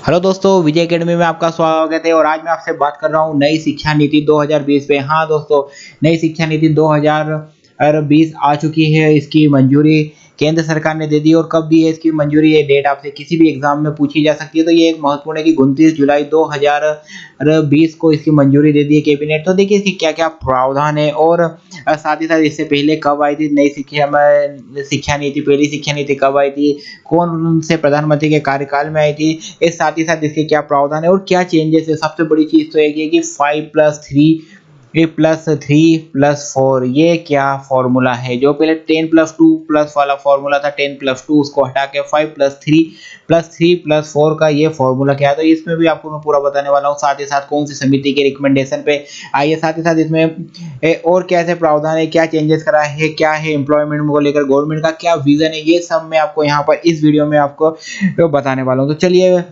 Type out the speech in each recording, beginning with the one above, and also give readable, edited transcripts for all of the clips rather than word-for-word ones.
Hello दोस्तों, विजय academy में आपका स्वागत है और आज मैं आपसे बात कर रहा हूँ नई शिक्षा नीति 2020 पे। हाँ दोस्तों, नई शिक्षा नीति 2020 आ चुकी है। इसकी मंजूरी केंद्र सरकार ने दे दी और कब दी है इसकी मंजूरी, ये डेट आपसे किसी भी एग्जाम में पूछी जा सकती है। तो ये एक महत्वपूर्ण है कि 29 जुलाई 2020 को इसकी मंजूरी दे दी है कैबिनेट। तो देखिए इसकी क्या-क्या प्रावधान है और साथ ही साथ इससे पहले कब आई थी नई शिक्षा नीति, पहली शिक्षा नीति कब आई थी, कौन से प्रधानमंत्री के कार्यकाल में आई थी, इस साथ ही साथ इसके क्या प्रावधान है और क्या चेंजेस है। सबसे बड़ी चीज तो एक है कि 5+3+3+4 ये क्या फॉर्मूला है। जो पहले 10+2+ वाला फॉर्मूला था, 10+2 उसको हटा के 5+3+3+4 का ये फॉर्मूला क्या है। तो इसमें भी आपको मैं पूरा बताने वाला हूँ। साथ ही साथ कौन सी समिति के रिकमेंडेशन पे आई है, साथ ही साथ इसमें और कैसे प्रावधान है, क्या चेंजेस करा है, क्या है एम्प्लॉयमेंट को लेकर गवर्नमेंट का क्या विजन है, ये सब मैं आपको यहाँ पर इस वीडियो में आपको बताने वाला हूँ। तो चलिए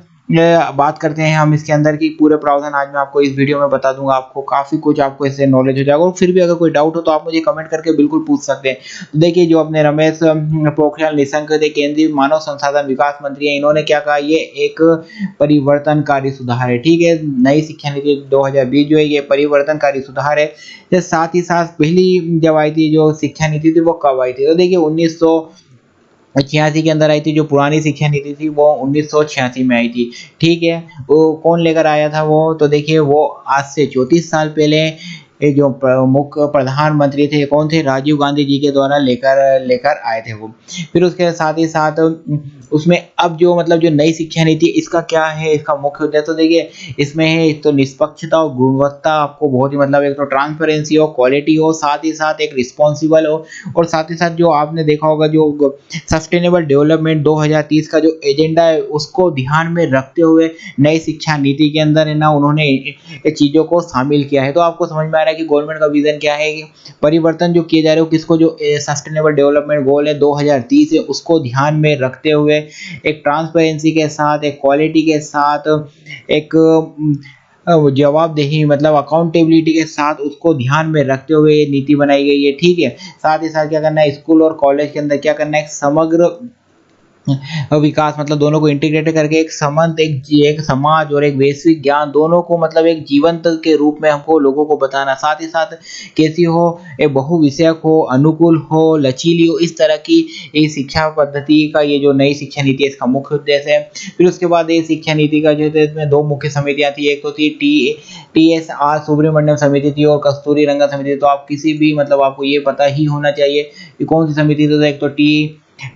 बात करते हैं हम इसके अंदर की पूरे प्रावधान आज मैं आपको इस वीडियो में बता दूंगा। आपको काफी कुछ आपको इससे नॉलेज हो जाएगा और फिर भी अगर कोई डाउट हो तो आप मुझे कमेंट करके बिल्कुल पूछ सकते हैं। तो देखिए, जो अपने रमेश पोखरियाल निशंक थे, केंद्रीय मानव संसाधन विकास मंत्री हैं, इन्होंने क्या कहा, ये एक परिवर्तनकारी सुधार है। ठीक है, नई शिक्षा नीति 2020 जो है ये परिवर्तनकारी सुधार है। साथ ही साथ पहली जब आई थी जो शिक्षा नीति थी वो कब आई थी, तो देखिए 1986 के अंदर आई थी। जो पुरानी शिक्षा नीति थी वो 1986 में आई थी। ठीक है, वो कौन लेकर आया था वो, तो देखिए वो आज से 34 साल पहले ये जो मुख्य प्रधानमंत्री थे कौन थे, राजीव गांधी जी के द्वारा लेकर लेकर आए थे वो। फिर उसके साथ ही साथ उसमें अब जो मतलब जो नई शिक्षा नीति इसका क्या है, इसका मुख्य उद्देश्य तो देखिए इसमें है एक तो निष्पक्षता और गुणवत्ता, आपको बहुत ही मतलब एक तो ट्रांसपेरेंसी हो, क्वालिटी हो, साथ ही साथ एक रिस्पॉन्सिबल हो, और साथ ही साथ जो आपने देखा होगा जो सस्टेनेबल डेवलपमेंट 2030 का जो एजेंडा है उसको ध्यान में रखते हुए नई शिक्षा नीति के अंदर है ना उन्होंने चीजों को शामिल किया है। तो आपको समझ में आ रहा है कि गवर्नमेंट का विजन क्या है, कि परिवर्तन जो किए जा रहे हो किसको, जो सस्टेनेबल डेवलपमेंट गोल है 2030 है उसको ध्यान में रखते हुए एक ट्रांसपेरेंसी के साथ, एक क्वालिटी के साथ, एक जवाबदेही मतलब अकाउंटेबिलिटी के साथ उसको ध्यान में रखते हुए ये नीति बनाई गई है। ठीक है, साथ ही साथ क्या करना है, स्कूल और कॉलेज के अंदर क्या करना है, एक समग्र विकास मतलब दोनों को इंटीग्रेट करके एक समंत एक समाज और एक वैश्विक ज्ञान दोनों को मतलब एक जीवंत के रूप में हमको लोगों को बताना। साथ ही साथ कैसी हो, एक बहुविषयक हो, अनुकूल हो, लचीली हो, इस तरह की ये शिक्षा पद्धति का ये जो नई शिक्षा नीति है इसका मुख्य उद्देश्य है। फिर उसके बाद ये शिक्षा नीति का जो है इसमें दो मुख्य समितियां थी, एक तो थी TSR सुब्रमण्यम समिति थी और कस्तूरी रंगन समिति। तो आप किसी भी मतलब आपको ये पता ही होना चाहिए कि कौन सी समिति थी। तो एक तो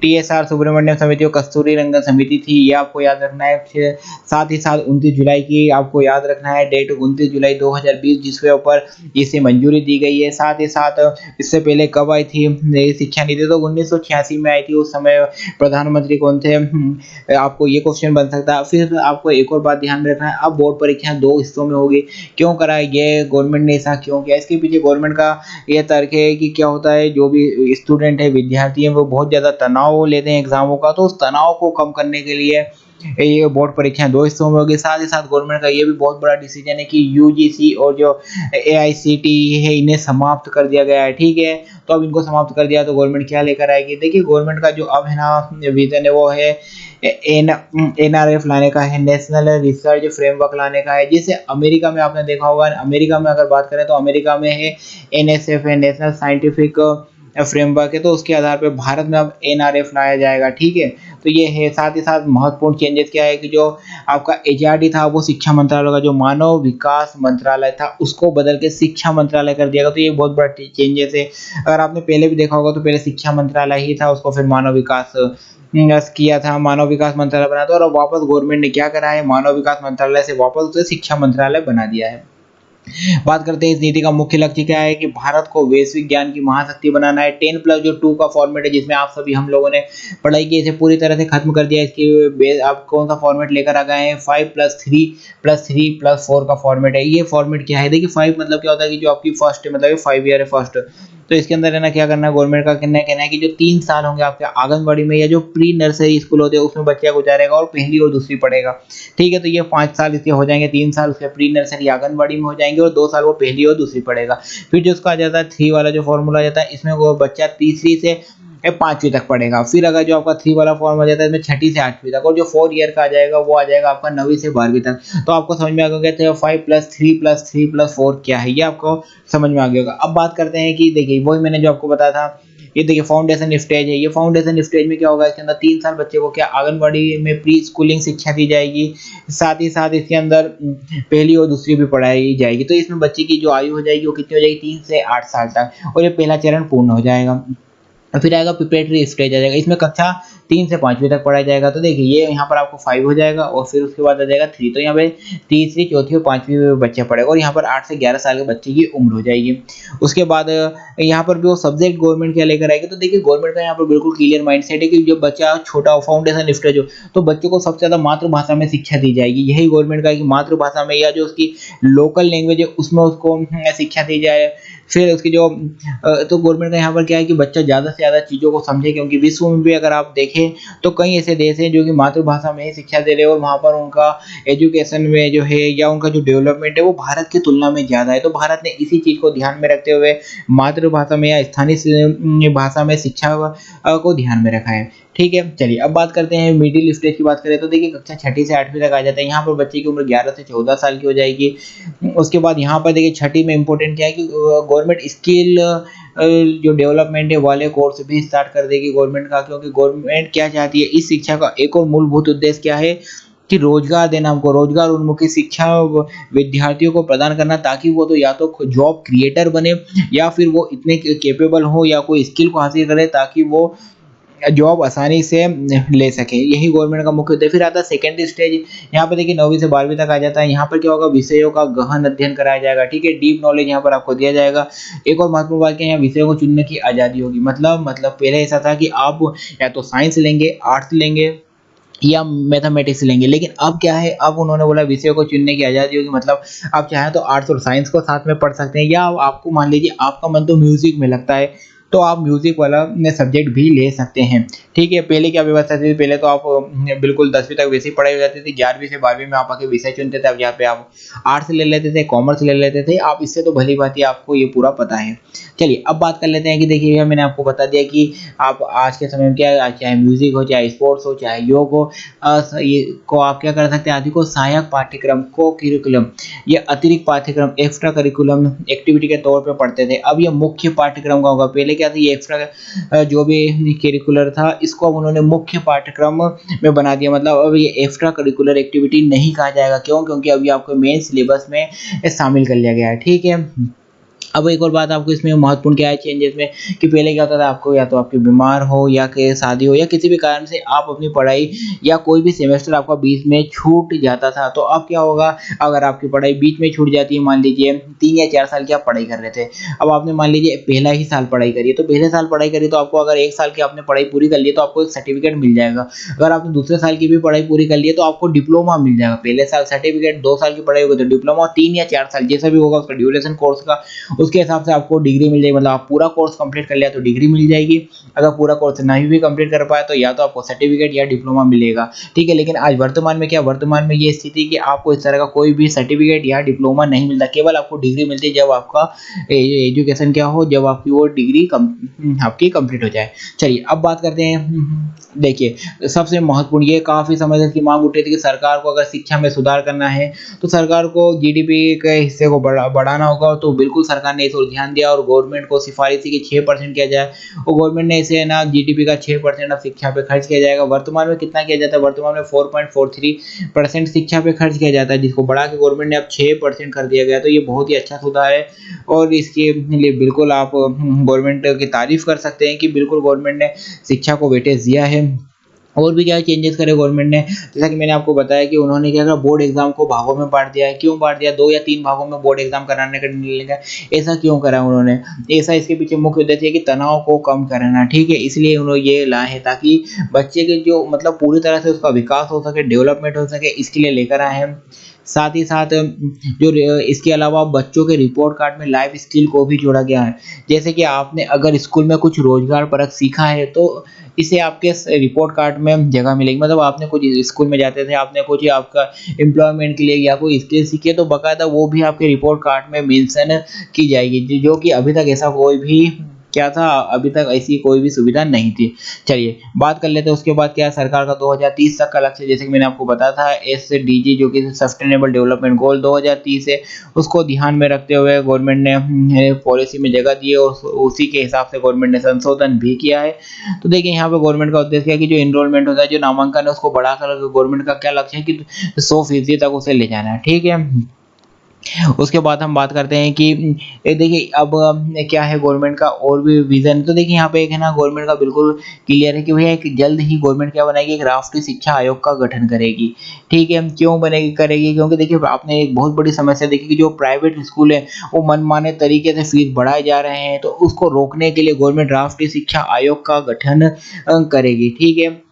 TSR सुब्रमण्यम समिति और कस्तूरी रंगन समिति थी, ये आपको याद रखना है। साथ ही साथ 29 जुलाई की आपको याद रखना है डेट, 29 जुलाई 2020 जिसके ऊपर इसे मंजूरी दी गई है। साथ ही साथ इससे पहले कब आई थी नई शिक्षा नीति, तो 1986 में आई थी। उस समय प्रधानमंत्री कौन थे, आपको ये क्वेश्चन बन सकता है। फिर आपको एक और बात ध्यान रखना है, अब बोर्ड परीक्षाएं दो हिस्सों में होगी। क्यों करा ये गवर्नमेंट ने ऐसा क्यों किया, इसके पीछे गवर्नमेंट का ये तर्क है कि क्या होता है, जो भी स्टूडेंट है, विद्यार्थी है, वो बहुत ज्यादा तनाव लेते हैं एग्जामों का। तो उस तनाव को कम करने के लिए ये बोर्ड परीक्षाएं दो हिस्सों में होगी। साथ ही साथ गवर्नमेंट का ये भी बहुत बड़ा डिसीजन है कि यूजीसी और जो AICTE है इन्हें समाप्त कर दिया गया है। ठीक है, तो अब इनको समाप्त कर दिया तो गवर्नमेंट क्या लेकर आएगी। देखिए गवर्नमेंट का जो अब है ना विजन है वो है NRF लाने का है, नेशनल रिसर्च फ्रेमवर्क लाने का है। जैसे अमेरिका में आपने देखा होगा, अमेरिका में अगर बात करें तो अमेरिका में है NSF है, नेशनल साइंटिफिक फ्रेमवर्क है। तो उसके आधार पर भारत में अब NRF लाया जाएगा। ठीक है, तो ये है। साथ ही साथ महत्वपूर्ण चेंजेस क्या है कि जो आपका HRD था वो शिक्षा मंत्रालय का जो मानव विकास मंत्रालय था उसको बदल के शिक्षा मंत्रालय कर दिया गया। तो ये बहुत बड़ा चेंजेस है। अगर आपने पहले भी देखा होगा तो पहले शिक्षा मंत्रालय ही था, उसको फिर मानव विकास किया था, मानव विकास मंत्रालय बना था। और अब वापस गवर्नमेंट ने क्या करा है, मानव विकास मंत्रालय से वापस उसे शिक्षा मंत्रालय बना दिया है। बात करते हैं इस नीति का मुख्य लक्ष्य क्या है, कि भारत को वैश्विक ज्ञान की महाशक्ति बनाना है। 10+2 का फॉर्मेट है जिसमें आप सभी हम लोगों ने पढ़ाई की, इसे पूरी तरह से खत्म कर दिया। इसकी आप कौन सा फॉर्मेट लेकर आ गए हैं, 5+3+3+4 का फॉर्मेट है। ये फॉर्मेट क्या है, देखिए 5 मतलब क्या होता है कि जो आपकी फर्स्ट है मतलब 5 ईयर है फर्स्ट। तो इसके अंदर है ना क्या करना है, गवर्नमेंट का कहना है कि जो 3 साल होंगे आपके आंगनबाड़ी में या जो प्री नर्सरी स्कूल होते हैं उसमें बच्चा गुजारेगा और पहली और दूसरी पढ़ेगा। ठीक है, तो ये 5 साल इसके हो जाएंगे, 3 साल उसके प्री नर्सरी आंगनबाड़ी में हो जाएंगे और 2 साल वो पहली और दूसरी पढ़ेगा। फिर जो उसका आ जाता है 3 वाला जो फॉर्मूला आ जाता है, इसमें वो बच्चा तीसरी से 5वीं तक पढ़ेगा। फिर अगर जो आपका 3 वाला फॉर्म आ जाता है इसमें छठी से 8वीं तक, और जो 4 ईयर का आ जाएगा वो आ जाएगा आपका 9वीं से 12वीं तक। तो आपको समझ में आ गया कि 5+3+3+4 क्या है, ये आपको समझ में आ गया होगा। अब बात करते हैं कि देखिए वही मैंने जो आपको बताया था, ये देखिए फाउंडेशन स्टेज है। ये फाउंडेशन स्टेज में क्या होगा, इसके अंदर 3 साल बच्चे को क्या आंगनबाड़ी में प्री स्कूलिंग शिक्षा दी जाएगी, साथ ही साथ इसके अंदर पहली और दूसरी भी पढ़ाई जाएगी। तो इसमें बच्चे की जो आयु हो जाएगी वो कितनी हो जाएगी, 3 से 8 साल तक, और ये पहला चरण पूर्ण हो जाएगा। फिर आएगा प्रिपरेटरी स्टेज आ जाएगा, इसमें कक्षा 3 से 5वीं तक पढ़ाया जाएगा। तो देखिए ये यहाँ पर आपको 5 हो जाएगा, और फिर उसके बाद आ जाएगा 3। तो यहाँ पे तीसरी, चौथी और 5वीं में बच्चे पढ़ेगा, और यहाँ पर 8 से 11 साल के बच्चे की उम्र हो जाएगी। उसके बाद यहाँ पर भी वो सब्जेक्ट गवर्नमेंट क्या लेकर आएगी। तो देखिए गवर्नमेंट का यहाँ पर बिल्कुल क्लियर माइंडसेट है कि जब बच्चा छोटा फाउंडेशन स्टेज हो तो बच्चों को सबसे ज़्यादा मातृभाषा में शिक्षा दी जाएगी। यही गवर्नमेंट का है कि मातृभाषा में या जो उसकी लोकल लैंग्वेज है उसमें उसको शिक्षा दी जाए। फिर उसकी जो तो गवर्नमेंट का यहाँ पर क्या है कि बच्चा ज़्यादा से ज़्यादा चीज़ों को समझे, क्योंकि विश्व में भी अगर आप देखें तो कई ऐसे देश हैं जो कि मातृभाषा में ही शिक्षा दे रहे हैं, और वहाँ पर उनका एजुकेशन में जो है या उनका जो डेवलपमेंट है वो भारत की तुलना में ज़्यादा है। तो भारत ने इसी चीज़ को ध्यान में रखते हुए मातृभाषा में या स्थानीय भाषा में शिक्षा को ध्यान में रखा है। ठीक है, चलिए अब बात करते हैं मिडिल स्टेज की बात करें तो देखिए कक्षा छठी से 8वीं तक आ जाता है। यहाँ पर बच्चे की उम्र 11 से 14 साल की हो जाएगी। उसके बाद यहाँ पर देखिए छठी में इम्पोर्टेंट क्या है कि गवर्नमेंट स्किल जो डेवलपमेंट है वाले कोर्स भी स्टार्ट कर देगी गवर्नमेंट का, क्योंकि गवर्नमेंट क्या चाहती है, इस शिक्षा का एक और मूलभूत उद्देश्य क्या है कि रोजगार देना, हमको रोजगार उन्मुखी शिक्षा विद्यार्थियों को प्रदान करना, ताकि वो तो या तो जॉब क्रिएटर बने या फिर वो इतने कैपेबल हो या कोई स्किल को हासिल करे ताकि वो जॉब आसानी से ले सके। यही गवर्नमेंट का मुख्य उद्देश्य। फिर आता है सेकेंडरी स्टेज, यहाँ पर देखिए 9वीं से 12वीं तक आ जाता है। यहाँ पर क्या होगा, विषयों का गहन अध्ययन कराया जाएगा। ठीक है, डीप नॉलेज यहाँ पर आपको दिया जाएगा। एक और महत्वपूर्ण बात क्या है, यहाँ विषयों को चुनने की आज़ादी होगी। मतलब पहले ऐसा था कि आप या तो साइंस लेंगे, आर्ट्स लेंगे या मैथमेटिक्स लेंगे, लेकिन अब क्या है, अब उन्होंने बोला विषयों को चुनने की आज़ादी होगी। मतलब आप चाहें तो आर्ट्स और साइंस को साथ में पढ़ सकते हैं, या आपको मान लीजिए आपका मन तो म्यूजिक में लगता है तो आप म्यूजिक वाला सब्जेक्ट भी ले सकते हैं। ठीक है, पहले क्या व्यवस्था थी, पहले तो आप बिल्कुल 10वीं तक वैसी पढ़ाई हो जाती थी, 11वीं से 12वीं में आप आके विषय चुनते थे। अब यहाँ पे आप आर्ट्स ले लेते थे, कॉमर्स ले लेते थे। आप इससे तो भली बात है, आपको ये पूरा पता है। चलिए अब बात कर लेते हैं कि देखिए मैंने आपको बता दिया कि आप आज के समय में क्या, चाहे म्यूजिक हो, चाहे स्पोर्ट्स हो, चाहे योग हो, ये को आप क्या कर सकते हैं, आदि को सहायक पाठ्यक्रम को करिकुलम, ये अतिरिक्त पाठ्यक्रम एक्स्ट्रा करिकुलम एक्टिविटी के तौर पे पढ़ते थे। अब ये मुख्य पाठ्यक्रम का होगा। पहले क्या था, ये एक्स्ट्रा जो भी करिकुलर था इसको अब उन्होंने मुख्य पाठ्यक्रम में बना दिया। मतलब अब ये एक्स्ट्रा करिकुलर एक्टिविटी नहीं कहा जाएगा। क्यों? क्योंकि अभी आपको मेन सिलेबस में शामिल कर लिया गया है। ठीक है, अब एक और बात आपको इसमें महत्वपूर्ण क्या है चेंजेस में, कि पहले क्या होता था, आपको या तो आपके बीमार हो या कि शादी हो या किसी भी कारण से आप अपनी पढ़ाई या कोई भी सेमेस्टर आपका बीच में छूट जाता था। तो अब क्या होगा, अगर आपकी पढ़ाई बीच में छूट जाती है, मान लीजिए 3 या 4 साल की आप पढ़ाई कर रहे थे, अब आपने मान लीजिए पहला ही साल पढ़ाई करी है, तो पहले साल पढ़ाई करी तो आपको अगर 1 साल की आपने पढ़ाई पूरी कर ली तो आपको एक सर्टिफिकेट मिल जाएगा। अगर आपने दूसरे साल की भी पढ़ाई पूरी कर ली है तो आपको डिप्लोमा मिल जाएगा। पहले साल सर्टिफिकेट, 2 साल की पढ़ाई होगी तो डिप्लोमा, 3 या 4 साल जैसा भी होगा उसका ड्यूरेशन कोर्स का, उसके हिसाब से आपको डिग्री मिल जाएगी। मतलब आप पूरा कोर्स कंप्लीट कर लिया तो डिग्री मिल जाएगी। अगर पूरा कोर्स नहीं भी कंप्लीट कर पाए तो या तो आपको सर्टिफिकेट या डिप्लोमा मिलेगा। ठीक है, लेकिन आज वर्तमान में क्या, वर्तमान में ये स्थिति कि आपको इस तरह का कोई भी सर्टिफिकेट या डिप्लोमा नहीं मिलता। केवल आपको डिग्री मिलती है जब आपका एजुकेशन क्या हो, जब आपकी वो डिग्री आपकी कंप्लीट हो जाए। चलिए अब बात करते हैं, देखिए सबसे महत्वपूर्ण, ये काफ़ी समय तक की मांग उठी थी कि सरकार को अगर शिक्षा में सुधार करना है तो सरकार को जीडीपी के हिस्से को बढ़ाना होगा। तो बिल्कुल सरकार ने इस ओर ध्यान दिया और गवर्नमेंट को सिफारिश थी कि 6% किया जाए, और गवर्नमेंट ने इसे ना जीडीपी का 6% अब शिक्षा पे खर्च किया जाएगा। वर्तमान में कितना किया जाता है, वर्तमान में 4.43% शिक्षा पे खर्च किया जाता है, जिसको बढ़ा के गवर्नमेंट ने अब 6% कर दिया गया। तो ये बहुत ही अच्छा सुधार है और इसके लिए बिल्कुल आप गवर्नमेंट की तारीफ कर सकते हैं कि बिल्कुल गवर्नमेंट ने शिक्षा को वेटेज दिया है। और भी क्या चेंजेस करे गवर्नमेंट ने, जैसा कि मैंने आपको बताया कि उन्होंने क्या करा, बोर्ड एग्जाम को भागों में बांट दिया है। क्यों बांट दिया, 2 या 3 भागों में बोर्ड एग्जाम कराने का निर्णय लिया। ऐसा क्यों करा उन्होंने, ऐसा इसके पीछे मुख्य उद्देश्य है कि तनाव को कम करना। ठीक है, इसलिए उन्होंने ये लाए हैं ताकि बच्चे के जो मतलब पूरी तरह से उसका विकास हो सके, डेवलपमेंट हो सके, इसके लिए लेकर आए हैं। साथ ही साथ जो इसके अलावा बच्चों के रिपोर्ट कार्ड में लाइफ स्किल को भी जोड़ा गया है। जैसे कि आपने अगर स्कूल में कुछ रोजगार परक सीखा है तो इसे आपके रिपोर्ट कार्ड में जगह मिलेगी। मतलब आपने कुछ स्कूल में जाते थे, आपने कुछ आपका एम्प्लॉयमेंट के लिए या कोई स्किल सीखी है तो बकायदा वो भी आपके रिपोर्ट कार्ड में मेंशन की जाएगी, जो कि अभी तक ऐसा कोई भी क्या था, अभी तक ऐसी कोई भी सुविधा नहीं थी। चलिए बात कर लेते हैं उसके बाद क्या है सरकार का 2030 तक का लक्ष्य, जैसे कि मैंने आपको बताया था एसडीजी जो कि सस्टेनेबल डेवलपमेंट गोल 2030 है, उसको ध्यान में रखते हुए गवर्नमेंट ने पॉलिसी में जगह दी है और उसी के हिसाब से गवर्नमेंट ने संशोधन भी किया है। तो देखिए यहाँ पे गवर्नमेंट का उद्देश्य है कि जो एनरोलमेंट होता है, जो नामांकन है, उसको बढ़ाकर गवर्नमेंट का क्या लक्ष्य है कि 100% तक उसे ले जाना है, ठीक है। उसके बाद हम बात करते हैं कि देखिए अब क्या है गवर्नमेंट का और भी विज़न। तो देखिए यहाँ पे एक है ना गवर्नमेंट का बिल्कुल क्लियर है कि भैया एक जल्द ही गवर्नमेंट क्या बनाएगी, एक राष्ट्रीय शिक्षा आयोग का गठन करेगी, ठीक है। क्यों बनेगी करेगी, क्योंकि देखिए आपने एक बहुत बड़ी समस्या देखी कि जो प्राइवेट स्कूल है वो मनमाने तरीके से फीस बढ़ाए जा रहे हैं, तो उसको रोकने के लिए गवर्नमेंट राष्ट्रीय शिक्षा आयोग का गठन करेगी, ठीक है।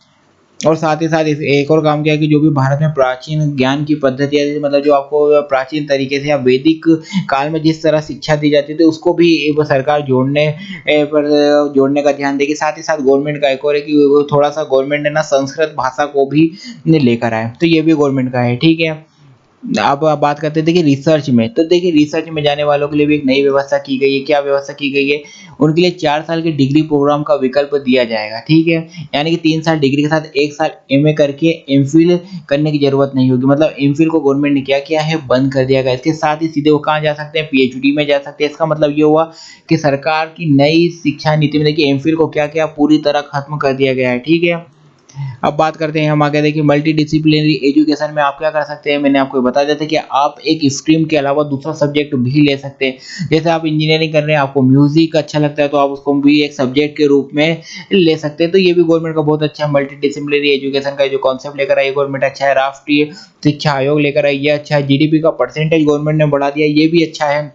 और साथ ही साथ इस एक और काम किया कि जो भी भारत में प्राचीन ज्ञान की पद्धतियाँ थी, मतलब जो आपको प्राचीन तरीके से या वैदिक काल में जिस तरह शिक्षा दी जाती थी, उसको भी वो सरकार पर जोड़ने का ध्यान देगी। साथ ही साथ गवर्नमेंट का एक और है कि वो थोड़ा-सा गवर्नमेंट ने ना संस्कृत भाषा को भी लेकर आए, तो ये भी गवर्नमेंट का है, ठीक है। अब आप बात करते हैं देखिए रिसर्च में, तो देखिए रिसर्च में जाने वालों के लिए भी एक नई व्यवस्था की गई है। क्या व्यवस्था की गई है? उनके लिए 4 साल के डिग्री प्रोग्राम का विकल्प दिया जाएगा, ठीक है? यानी कि 3 साल डिग्री के साथ 1 साल एमए करके एमफिल करने की ज़रूरत नहीं होगी। मतलब एमफिल को गवर्नमेंट ने क्या किया है, बंद कर दिया गया। इसके साथ ही सीधे वो कहाँ जा सकते हैं? पीएचडी में जा सकते हैं। इसका मतलब ये हुआ कि सरकार की नई शिक्षा नीति में देखिए एमफिल को क्या किया, पूरी तरह खत्म कर दिया गया है, ठीक है? अब बात करते हैं हम आगे, देखिए मल्टी डिसिप्लिनरी एजुकेशन में आप क्या कर सकते हैं, मैंने आपको बता दिया था कि आप एक स्ट्रीम के अलावा दूसरा सब्जेक्ट भी ले सकते हैं। जैसे आप इंजीनियरिंग कर रहे हैं, आपको म्यूजिक अच्छा लगता है, तो आप उसको भी एक सब्जेक्ट के रूप में ले सकते हैं। तो ये भी गवर्नमेंट का बहुत अच्छा मल्टी डिसिप्लिनरी एजुकेशन का जो कॉन्सेप्ट लेकर आई गवर्नमेंट, अच्छा है। राष्ट्रीय शिक्षा आयोग लेकर आई, ये अच्छा है। जीडीपी का परसेंटेज गवर्नमेंट ने बढ़ा दिया, ये भी अच्छा है।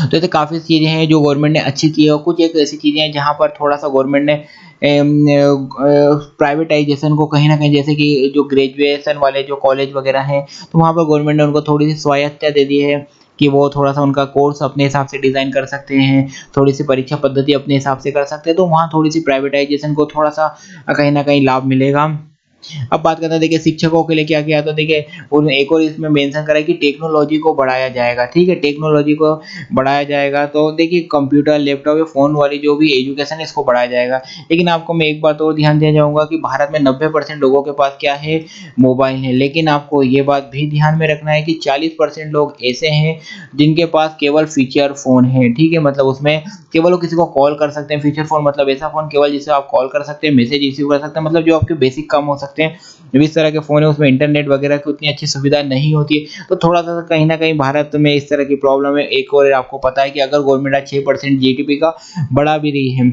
तो ऐसे काफ़ी चीज़ें हैं जो गवर्नमेंट ने अच्छी की है, और कुछ एक ऐसी चीज़ें हैं जहाँ पर थोड़ा-सा गवर्नमेंट ने प्राइवेटाइज़ेशन को कहीं न कहीं, जैसे कि जो ग्रेजुएशन वाले जो कॉलेज वगैरह हैं, तो वहाँ पर गवर्नमेंट ने उनको थोड़ी-सी स्वायत्तता दे दी है कि वो थोड़ा-सा उनका कोर्स अपने हिसाब से डिज़ाइन कर सकते हैं, थोड़ी-सी परीक्षा पद्धति अपने हिसाब से कर सकते हैं, तो वहाँ थोड़ी-सी प्राइवेटाइज़ेशन को थोड़ा-सा कहीं न कहीं लाभ मिलेगा। अब बात करते हैं देखिए शिक्षकों के लिए क्या किया, तो देखिए उन्होंने एक और इसमें मेंशन करा है कि टेक्नोलॉजी को बढ़ाया जाएगा, ठीक है? टेक्नोलॉजी को बढ़ाया जाएगा, तो देखिए कंप्यूटर, लैपटॉप या फ़ोन वाली जो भी एजुकेशन है इसको बढ़ाया जाएगा। लेकिन आपको मैं एक बात और ध्यान देना चाहूँगा कि भारत में 90% लोगों के पास क्या है, मोबाइल है। लेकिन आपको ये बात भी ध्यान में रखना है कि 40% लोग ऐसे हैं जिनके पास केवल फीचर फ़ोन है, ठीक है? मतलब उसमें केवल वो किसी को कॉल कर सकते हैं। फीचर फ़ोन मतलब ऐसा फ़ोन केवल जिससे आप कॉल कर सकते हैं, मैसेज रिसीव कर सकते हैं, मतलब जो आपके बेसिक काम हो सकते हैं। जो इस तरह के फ़ोन है उसमें इंटरनेट वगैरह की उतनी अच्छी सुविधा नहीं होती है, तो थोड़ा-सा कहीं न कहीं भारत में इस तरह की प्रॉब्लम है। एक और आपको पता है कि अगर गवर्नमेंट आज 6% जीडीपी का बढ़ा भी रही है,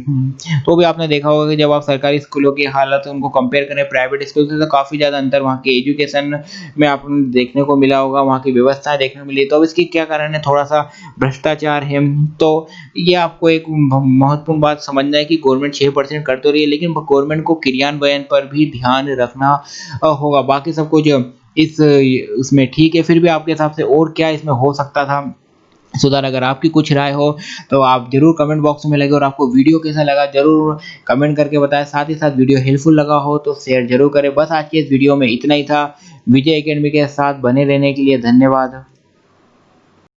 तो भी आपने देखा होगा कि जब आप सरकारी स्कूलों की हालत उनको कंपेयर करें प्राइवेट स्कूल से, तो काफ़ी ज़्यादा अंतर वहाँ के एजुकेशन में आपको देखने को मिला होगा, वहाँ की व्यवस्थाएँ देखने को मिली। तो अब इसकी क्या कारण है, थोड़ा-सा भ्रष्टाचार है। तो ये आपको एक महत्वपूर्ण बात समझना है कि गवर्नमेंट 6% कर तो रही है, लेकिन गवर्नमेंट को क्रियान्वयन पर भी ध्यान रखना होगा। बाकी सब कुछ इस उसमें ठीक है, फिर भी आपके हिसाब से और क्या इसमें हो सकता था सुधार? अगर आपकी कुछ राय हो तो आप ज़रूर कमेंट बॉक्स में लगे, और आपको वीडियो कैसा लगा ज़रूर कमेंट करके बताएँ। साथ ही साथ वीडियो हेल्पफुल लगा हो तो शेयर ज़रूर करें। बस आज के इस वीडियो में इतना ही था। विजय अकेडमी के साथ बने रहने के लिए धन्यवाद।